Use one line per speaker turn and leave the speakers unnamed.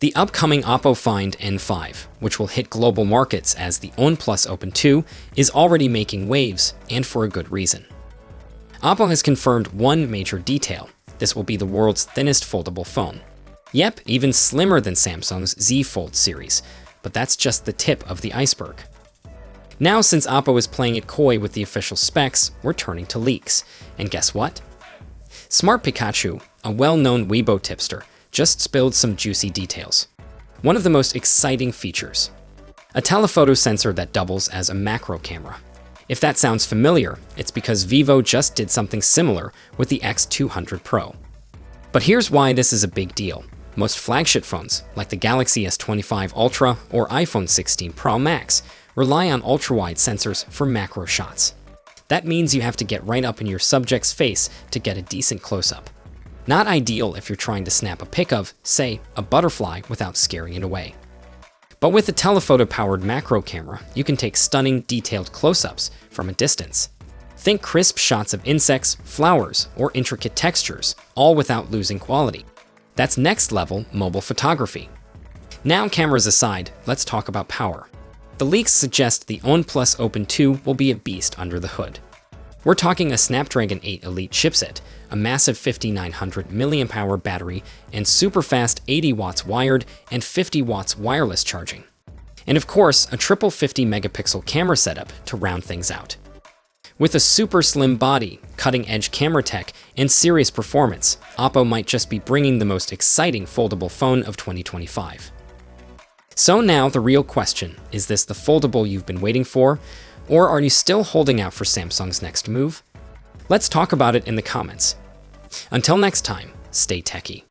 The upcoming Oppo Find N5, which will hit global markets as the OnePlus Open 2, is already making waves, and for a good reason. Oppo has confirmed one major detail. This will be the world's thinnest foldable phone. Yep, even slimmer than Samsung's Z Fold series, but that's just the tip of the iceberg. Now, since Oppo is playing it coy with the official specs, we're turning to leaks. And guess what? Smart Pikachu, a well-known Weibo tipster, just spilled some juicy details. One of the most exciting features: a telephoto sensor that doubles as a macro camera. If that sounds familiar, it's because Vivo just did something similar with the X200 Pro. But here's why this is a big deal. Most flagship phones, like the Galaxy S25 Ultra or iPhone 16 Pro Max, rely on ultra-wide sensors for macro shots. That means you have to get right up in your subject's face to get a decent close-up. Not ideal if you're trying to snap a pic of, say, a butterfly without scaring it away. But with a telephoto-powered macro camera, you can take stunning, detailed close-ups from a distance. Think crisp shots of insects, flowers, or intricate textures, all without losing quality. That's next-level mobile photography. Now, cameras aside, let's talk about power. The leaks suggest the OnePlus Open 2 will be a beast under the hood. We're talking a Snapdragon 8 Elite chipset, a massive 5900 mAh battery, and super fast 80 watts wired and 50 watts wireless charging. And of course, a triple 50 megapixel camera setup to round things out. With a super slim body, cutting-edge camera tech, and serious performance, Oppo might just be bringing the most exciting foldable phone of 2025. So now the real question, is this the foldable you've been waiting for? Or are you still holding out for Samsung's next move? Let's talk about it in the comments. Until next time, stay techie.